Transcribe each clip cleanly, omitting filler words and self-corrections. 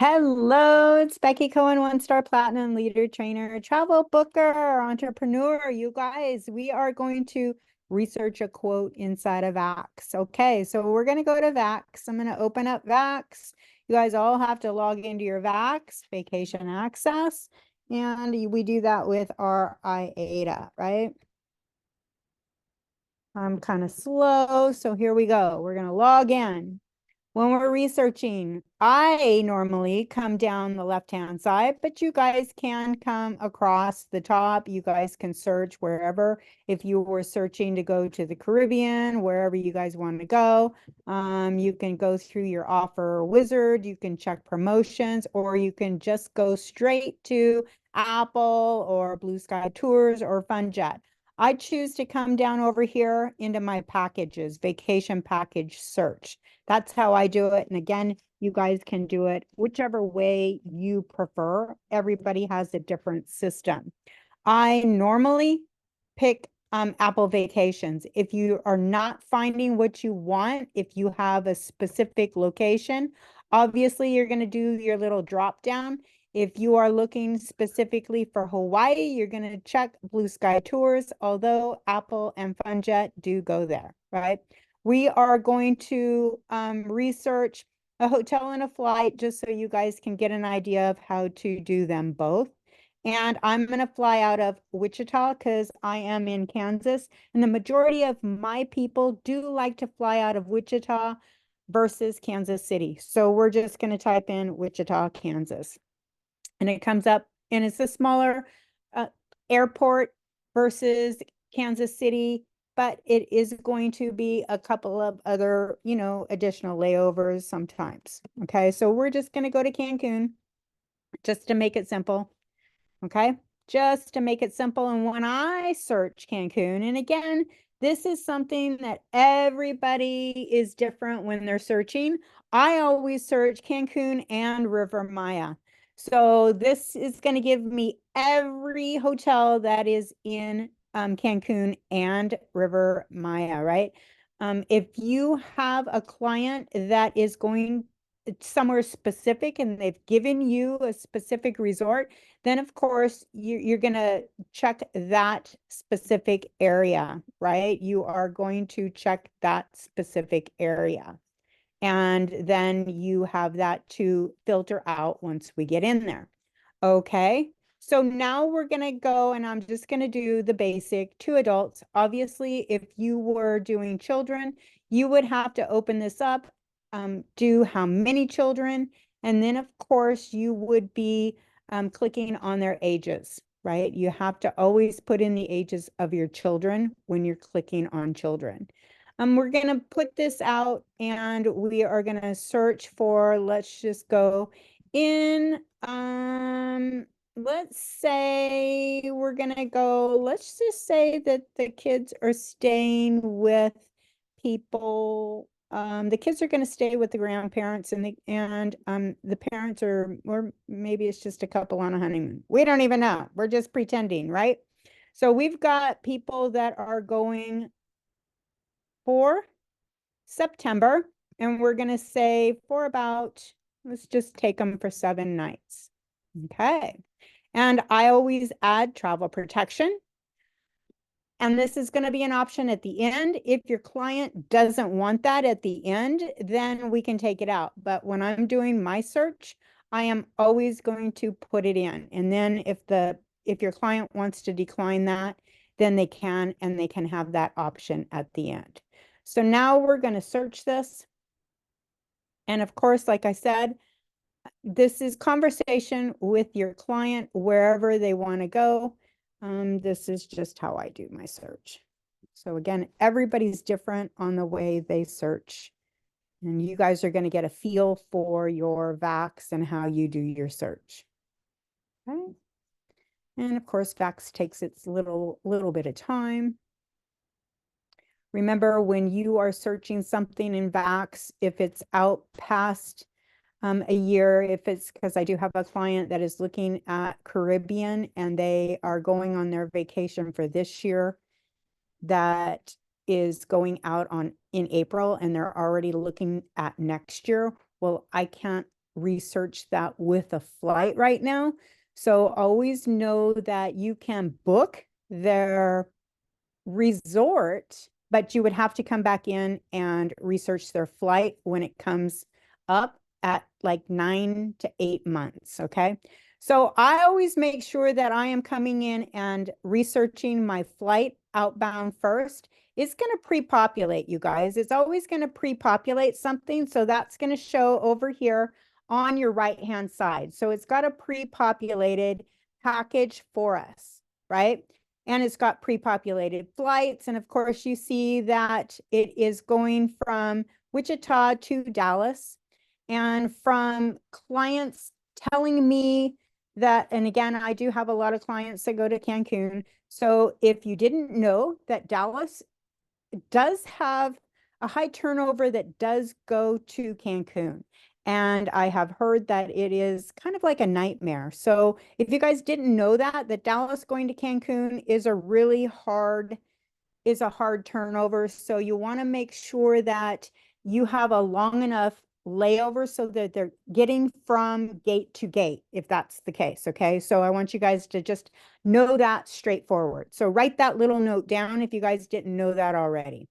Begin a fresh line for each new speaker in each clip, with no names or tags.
Hello, it's Becky Cohen, one-star platinum leader, trainer, travel booker, entrepreneur. You guys, we are going to research a quote inside of VAX. Okay, so we're going to go to VAX. I'm going to open up VAX. You guys all have to log into your VAX, Vacation Access, and we do that with our IATA, right? I'm kind of slow, so here we go. We're going to log in. When we're researching, I normally come down the left-hand side, but you guys can come across the top. You guys can search wherever. If you were searching to go to the Caribbean, wherever you guys want to go, you can go through your offer wizard. You can check promotions, or you can just go straight to Apple or Blue Sky Tours or FunJet. I choose to come down over here into my packages, vacation package search. That's how I do it. And again, you guys can do it whichever way you prefer. Everybody has a different system. I normally pick Apple Vacations. If you are not finding what you want, if you have a specific location, obviously you're going to do your little drop down. If you are looking specifically for Hawaii, you're going to check Blue Sky Tours, although Apple and FunJet do go there, right? We are going to research a hotel and a flight just so you guys can get an idea of how to do them both. And I'm going to fly out of Wichita because I am in Kansas. And the majority of my people do like to fly out of Wichita versus Kansas City. So we're just going to type in Wichita, Kansas. And it comes up, and it's a smaller airport versus Kansas City, but it is going to be a couple of other, additional layovers sometimes. Okay, so we're just going to go to Cancun just to make it simple. Okay, just to make it simple. And when I search Cancun, and again, this is something that everybody is different when they're searching. I always search Cancun and River Maya. So this is going to give me every hotel that is in Cancun and River Maya, right? If you have a client that is going somewhere specific and they've given you a specific resort, then of course you're going to check that specific area, right? You are going to check that specific area. And then you have that to filter out once we get in there. Okay. So now we're going to go, and I'm just going to do the basic 2 adults. Obviously, if you were doing children, you would have to open this up, do how many children, and then of course you would be clicking on their ages, right? You have to always put in the ages of your children when you're clicking on children. We're going to put this out and we are going to search for, let's just go in, let's say we're going to go, let's just say that the kids are staying with people. The kids are going to stay with the grandparents and the parents are, or maybe it's just a couple on a honeymoon. We don't even know. We're just pretending, right? So we've got people that are going for September, and we're going to say for about, let's just take them for 7 nights. Okay. And I always add travel protection. And this is going to be an option at the end. If your client doesn't want that at the end, then we can take it out. But when I'm doing my search, I am always going to put it in. And then if your client wants to decline that, then they can, and they can have that option at the end. So now we're going to search this. And of course, like I said, this is conversation with your client wherever they want to go. This is just how I do my search. So again, everybody's different on the way they search. And you guys are going to get a feel for your VAX and how you do your search. Okay. And of course, VAX takes its little bit of time. Remember, when you are searching something in VAX, if it's out past a year, if it's, because I do have a client that is looking at Caribbean and they are going on their vacation for this year that is going out in April, and they're already looking at next year. Well, I can't research that with a flight right now. So always know that you can book their resort, but you would have to come back in and research their flight when it comes up at like 9 to 8 months. Okay. So I always make sure that I am coming in and researching my flight outbound first. It's going to pre-populate, you guys. It's always going to pre-populate something. So that's going to show over here on your right-hand side. So it's got a pre-populated package for us, right? And it's got pre-populated flights. And of course, you see that it is going from Wichita to Dallas. And from clients telling me that, and again, I do have a lot of clients that go to Cancun. So if you didn't know that Dallas does have a high turnover that does go to Cancun. And I have heard that it is kind of like a nightmare. So if you guys didn't know that, that Dallas going to Cancun is a really hard, is a hard turnover. So you want to make sure that you have a long enough layover so that they're getting from gate to gate, if that's the case. Okay. So I want you guys to just know that straightforward. So write that little note down if you guys didn't know that already.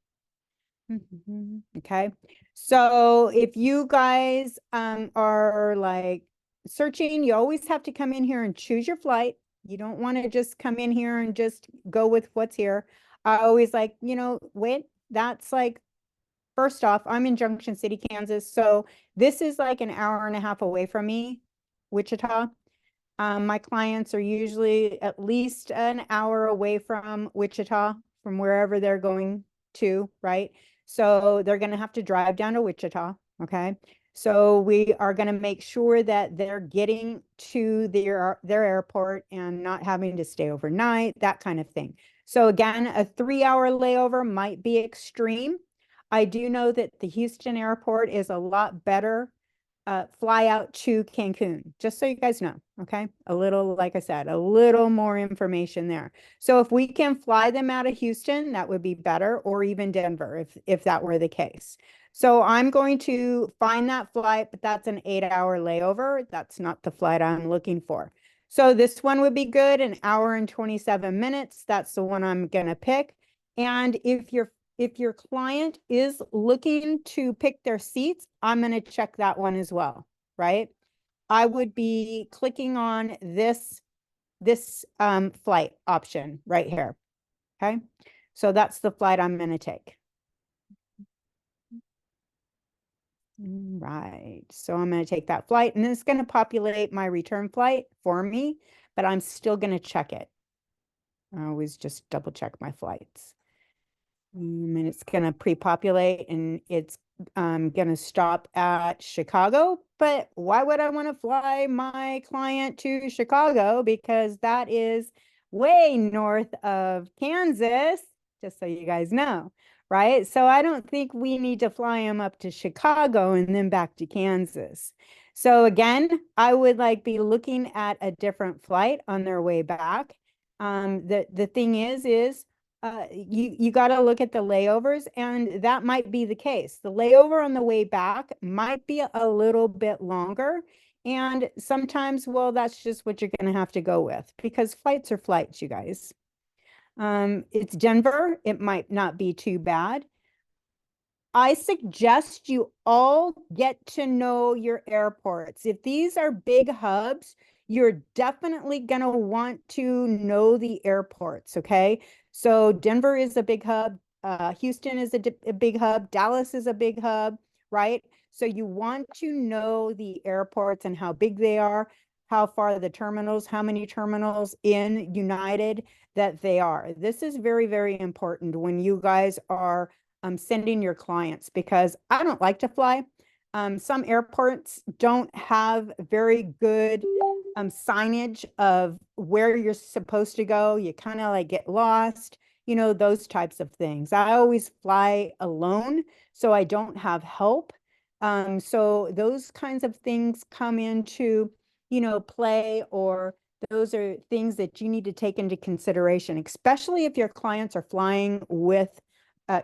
Okay. So if you guys are like searching, you always have to come in here and choose your flight. You don't want to just come in here and just go with what's here. I always like, wait, that's like, first off, I'm in Junction City, Kansas. So this is like an hour and a half away from me, Wichita. My clients are usually at least an hour away from Wichita, from wherever they're going to, right? So they're going to have to drive down to Wichita, okay? So we are going to make sure that they're getting to their airport and not having to stay overnight, that kind of thing. So again, a 3-hour layover might be extreme. I do know that the Houston airport is a lot better fly out to Cancun, just so you guys know, okay? A little, like I said, a little more information there. So if we can fly them out of Houston, that would be better, or even Denver, if that were the case. So I'm going to find that flight, but that's an 8-hour layover. That's not the flight I'm looking for. So this one would be good, an hour and 27 minutes. That's the one I'm gonna pick. And if your client is looking to pick their seats, I'm going to check that one as well, right? I would be clicking on this flight option right here, okay? So that's the flight I'm going to take. Right, so I'm going to take that flight, and it's going to populate my return flight for me, but I'm still going to check it. I always just double check my flights. And it's going to pre-populate, and it's going to stop at Chicago. But why would I want to fly my client to Chicago? Because that is way north of Kansas, just so you guys know, right? So I don't think we need to fly them up to Chicago and then back to Kansas. So again, I would like be looking at a different flight on their way back. The thing is you got to look at the layovers, and that might be the case. The layover on the way back might be a little bit longer. And sometimes, well, that's just what you're going to have to go with, because flights are flights, you guys. It's Denver. It might not be too bad. I suggest you all get to know your airports. If these are big hubs, you're definitely going to want to know the airports, okay? So Denver is a big hub. Houston is a big hub. Dallas is a big hub, right? So you want to know the airports and how big they are, how far the terminals, how many terminals in United that they are. This is very, very important when you guys are sending your clients, because I don't like to fly. Some airports don't have very good signage of where you're supposed to go. You kind of like get lost, those types of things. I always fly alone, so I don't have help. So those kinds of things come into, play, or those are things that you need to take into consideration, especially if your clients are flying with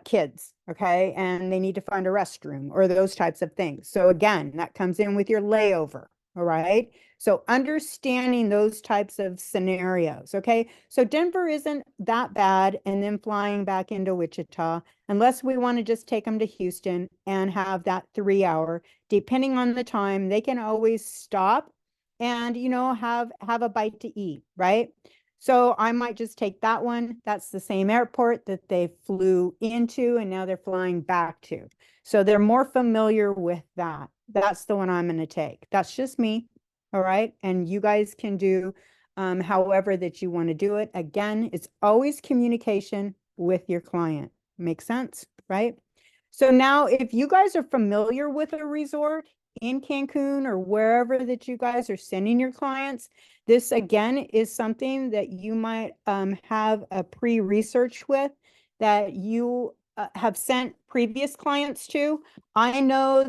kids, okay, and they need to find a restroom or those types of things. So again, that comes in with your layover, all right? So understanding those types of scenarios, okay? So Denver isn't that bad, and then flying back into Wichita, unless we want to just take them to Houston and have that 3 hour, depending on the time, they can always stop and, have a bite to eat, right? So I might just take that one. That's the same airport that they flew into and now they're flying back to. So they're more familiar with that. That's the one I'm going to take. That's just me. All right. And you guys can do however that you want to do it. Again, it's always communication with your client. Make sense, right? So now if you guys are familiar with a resort in Cancun or wherever that you guys are sending your clients, this again is something that you might have a pre-research with that you have sent previous clients to. I know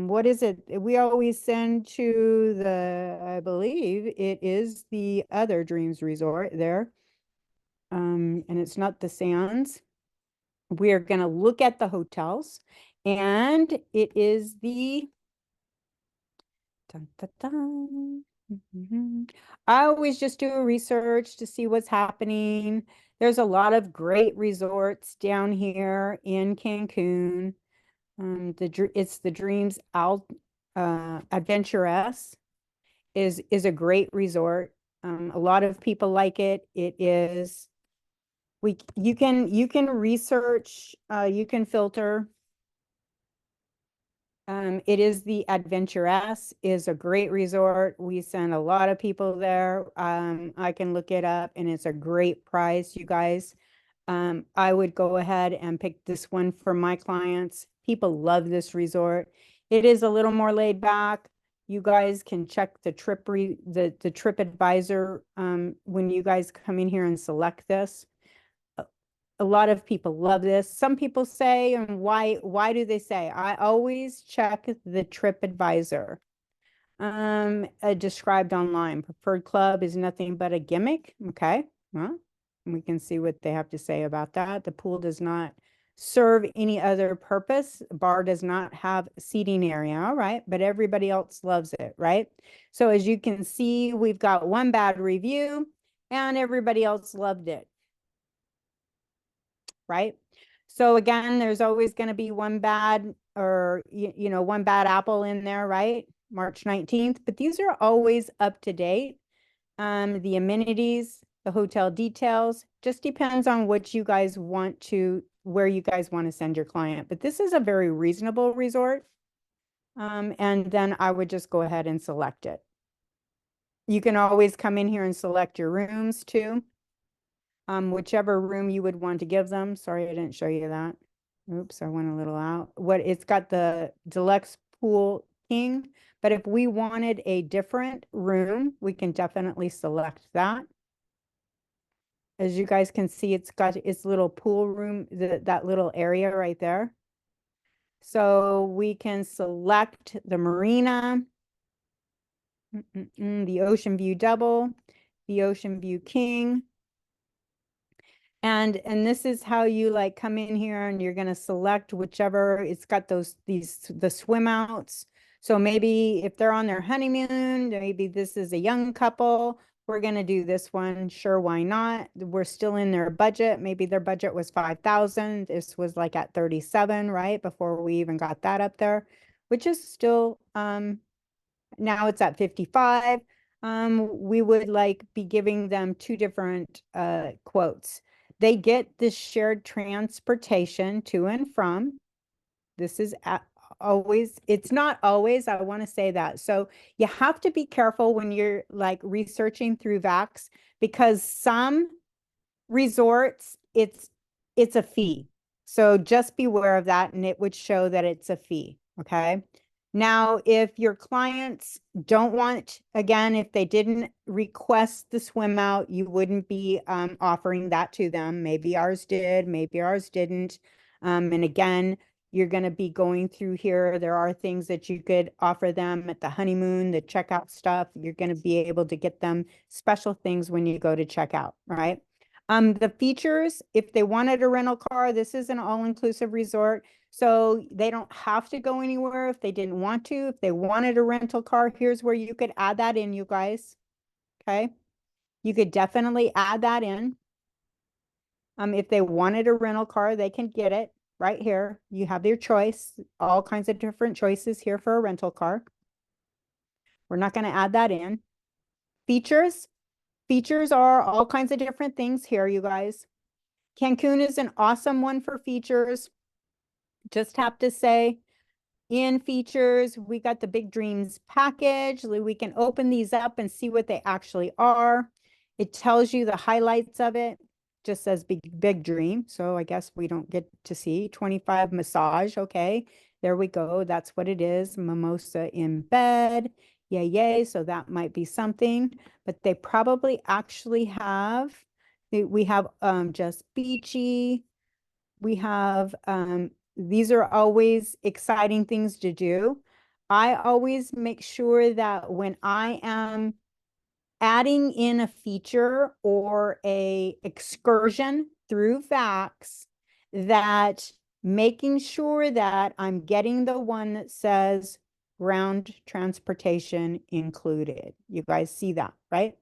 what is it? We always send to I believe it is the other Dreams Resort there. And it's not the Sands. We're going to look at the hotels, and it is the dun, dun, dun. I always just do a research to see what's happening. There's a lot of great resorts down here in Cancun. It's the Dreams Adventurous is a great resort. A lot of people like it. It is you can research, you can filter. It is the Adventuress is a great resort. We send a lot of people there. I can look it up and it's a great price, you guys. I would go ahead and pick this one for my clients. People love this resort. It is a little more laid back. You guys can check the the trip advisor when you guys come in here and select this. A lot of people love this. Some people say, and why do they say? I always check the TripAdvisor. Described online. Preferred club is nothing but a gimmick. Okay. Well, we can see what they have to say about that. The pool does not serve any other purpose. Bar does not have seating area. All right. But everybody else loves it, right? So as you can see, we've got one bad review and everybody else loved it. Right? So again, there's always going to be one bad or, one bad apple in there, right? March 19th, but these are always up to date. The amenities, the hotel details, just depends on what you guys want to, where you guys want to send your client. But this is a very reasonable resort. And then I would just go ahead and select it. You can always come in here and select your rooms too. Whichever room you would want to give them. Sorry, I didn't show you that. Oops, I went a little out. It's got the deluxe pool king, but if we wanted a different room, we can definitely select that. As you guys can see, it's got its little pool room, that little area right there. So we can select the marina, the ocean view double, the ocean view king. And this is how you like come in here and you're going to select whichever. It's got the swim outs. So maybe if they're on their honeymoon, maybe this is a young couple, we're going to do this one. Sure, why not? We're still in their budget. Maybe their budget was 5,000. This was like at 37, right? Before we even got that up there, which is still now it's at 55. We would like be giving them two different quotes. They get this shared transportation to and from. This is always, it's not always, I want to say that. So you have to be careful when you're like researching through VAX, because some resorts, it's a fee. So just beware of that, and it would show that it's a fee. Okay. Now, if your clients don't want, again, if they didn't request the swim out, you wouldn't be offering that to them. Maybe ours did, maybe ours didn't. And again, you're going to be going through here. There are things that you could offer them at the honeymoon, the checkout stuff. You're going to be able to get them special things when you go to checkout, right? The features, if they wanted a rental car, this is an all-inclusive resort. So they don't have to go anywhere if they didn't want to. If they wanted a rental car, here's where you could add that in, you guys. Okay. You could definitely add that in. If they wanted a rental car, they can get it right here. You have your choice, all kinds of different choices here for a rental car. We're not going to add that in. Features. Features are all kinds of different things here, you guys. Cancun is an awesome one for features. Just have to say, in features, we got the Big Dreams package. We can open these up and see what they actually are. It tells you the highlights of it. Just says big Dream. So I guess we don't get to see 25 massage. Okay, there we go. That's what it is. Mimosa in bed. Yay, yay. So that might be something, but they probably actually have, we have just beachy. We have, these are always exciting things to do. I always make sure that when I am adding in a feature or a excursion through VAX, that making sure that I'm getting the one that says ground transportation included. You guys see that, right?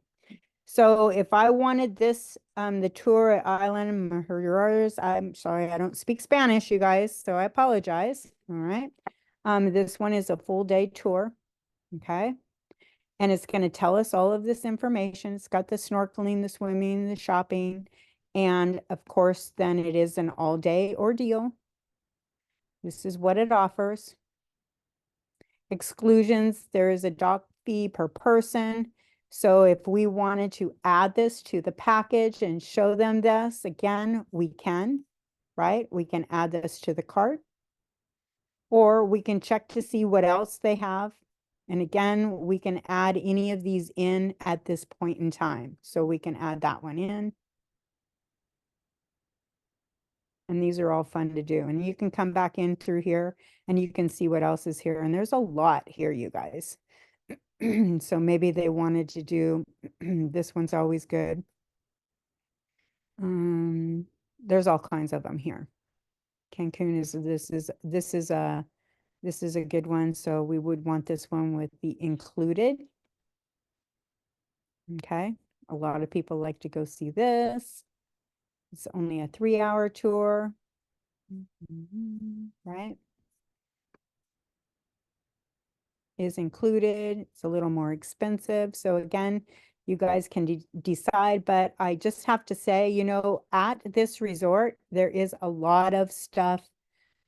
So if I wanted this, the tour at Island Mujeres, I'm sorry, I don't speak Spanish, you guys, so I apologize. All right. This one is a full day tour. Okay. And it's going to tell us all of this information. It's got the snorkeling, the swimming, the shopping. And of course, then it is an all day ordeal. This is what it offers. Exclusions, there is a dock fee per person. So if we wanted to add this to the package and show them this, again, we can, right? We can add this to the cart. Or we can check to see what else they have. And again, we can add any of these in at this point in time. So we can add that one in. And these are all fun to do. And you can come back in through here and you can see what else is here. And there's a lot here, you guys. So maybe they wanted to do, this one's always good. There's all kinds of them here. Cancun is, this is a good one. So we would want this one with the included. Okay. A lot of people like to go see this. It's only a 3-hour tour, right? Is included. It's a little more expensive. So again, you guys can decide, but I just have to say, you know, at this resort, there is a lot of stuff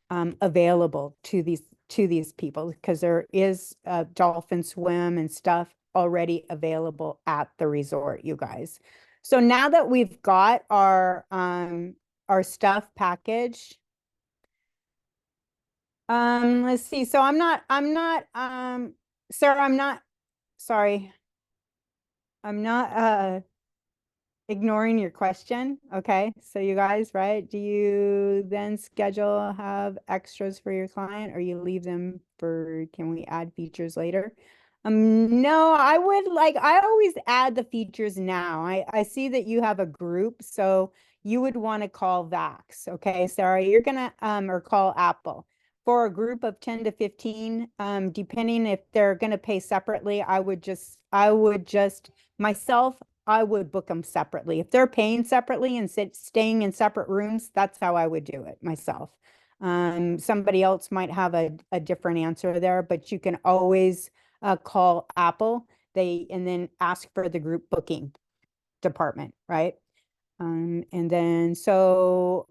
available to these people because there is a dolphin swim and stuff already available at the resort, you guys. So now that we've got our stuff package, let's see. So Sarah, sorry. I'm not ignoring your question. Okay. So you guys, right? Do you then have extras for your client or you leave them for, can we add features later? No, I always add the features now. I see that you have a group, so you would want to call VAX. Okay, Sarah, you're gonna, or call Apple. For a group of 10 to 15, depending if they're gonna pay separately, I would just myself, I would book them separately. If they're paying separately and staying in separate rooms, that's how I would do it myself. Somebody else might have a different answer there, but you can always call Apple, and then ask for the group booking department, right? And then so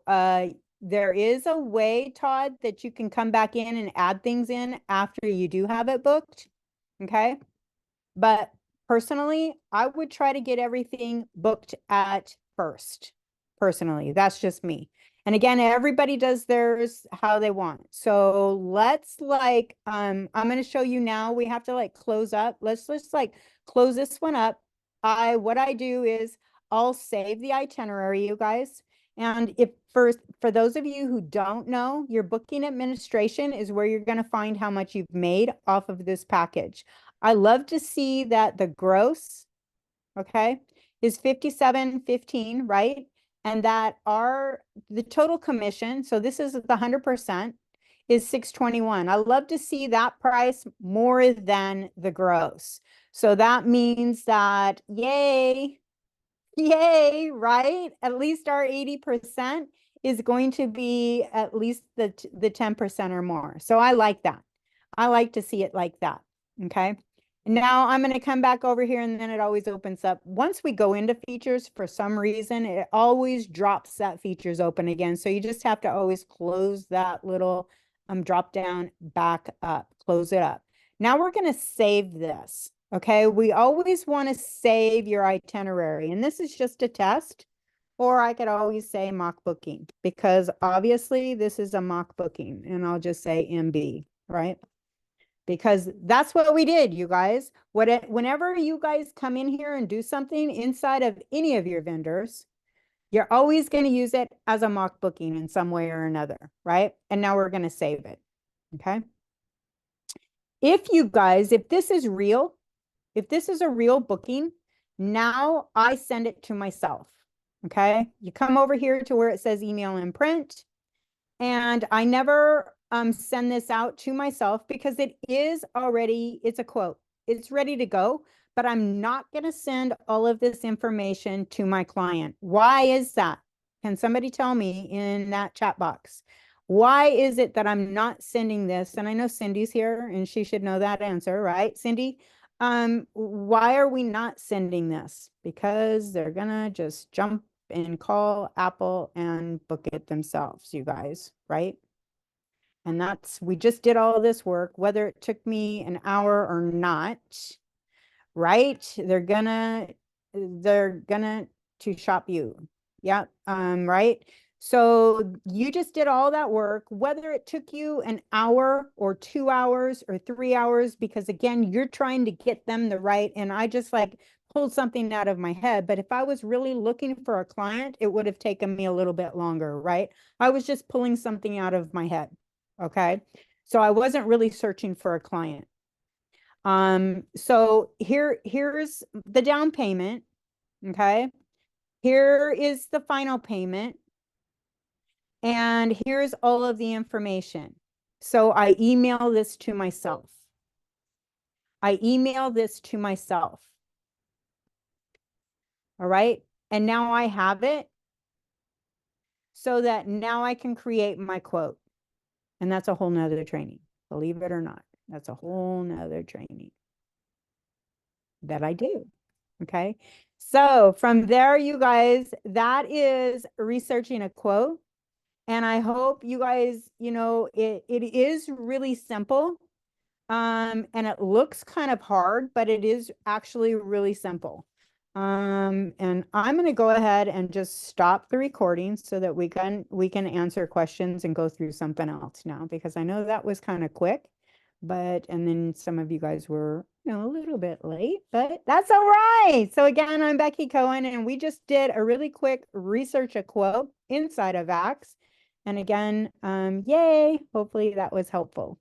there is a way, Todd, that you can come back in and add things in after you do have it booked. Okay. But personally, I would try to get everything booked at first. Personally, that's just me. And again, everybody does theirs how they want. So let's I'm going to show you now. We have to close up. Let's just close this one up. What I do is I'll save the itinerary, you guys. And if for those of you who don't know, your booking administration is where you're going to find how much you've made off of this package. I love to see that the gross, okay, is 57.15, right? and that the total commission, so this is the 100%, is $621. I love to see that price more than the gross. So that means that, yay, yay, right? At least our 80% is going to be at least the 10% or more. So I like that. I like to see it like that. Okay. Now I'm going to come back over here, and then it always opens up. Once we go into features, for some reason, it always drops that features open again. So you just have to always close that little drop down back up, close it up. Now we're going to save this. Okay. We always want to save your itinerary, and this is just a test, or I could always say mock booking, because obviously this is a mock booking, and I'll just say MB, right? Because that's what we did, you guys. Whenever you guys come in here and do something inside of any of your vendors, you're always going to use it as a mock booking in some way or another, right? And now we're going to save it, okay? If you guys, if this is real, if this is a real booking, now I send it to myself, okay? You come over here to where it says email and print, and I never send this out to myself because it is already, it's a quote. It's ready to go, but I'm not going to send all of this information to my client. Why is that? Can somebody tell me in that chat box? Why is it that I'm not sending this? And I know Cindy's here and she should know that answer, right? Cindy, why are we not sending this? Because they're going to just jump and call Apple and book it themselves, you guys, right? And we just did all this work, whether it took me an hour or not, right? They're gonna to shop you. Yeah, right? So you just did all that work, whether it took you an hour or 2 hours or 3 hours, because again, you're trying to get them the right, and I just like pulled something out of my head. But if I was really looking for a client, it would have taken me a little bit longer, right? I was just pulling something out of my head. Okay. So I wasn't really searching for a client. So here's the down payment. Okay. Here is the final payment. And here's all of the information. So I email this to myself. I email this to myself. All right. And now I have it so that now I can create my quote. And that's a whole nother training, believe it or not. That's a whole nother training that I do. Okay. So from there, you guys, that is researching a quote. And I hope you guys, it is really simple. And it looks kind of hard, but it is actually really simple. And I'm going to go ahead and just stop the recording so that we can answer questions and go through something else now, because I know that was kind of quick, and then some of you guys were, a little bit late, but that's all right. So again, I'm Becky Cohen, and we just did a really quick research a quote inside of VAX. And again, yay, hopefully that was helpful.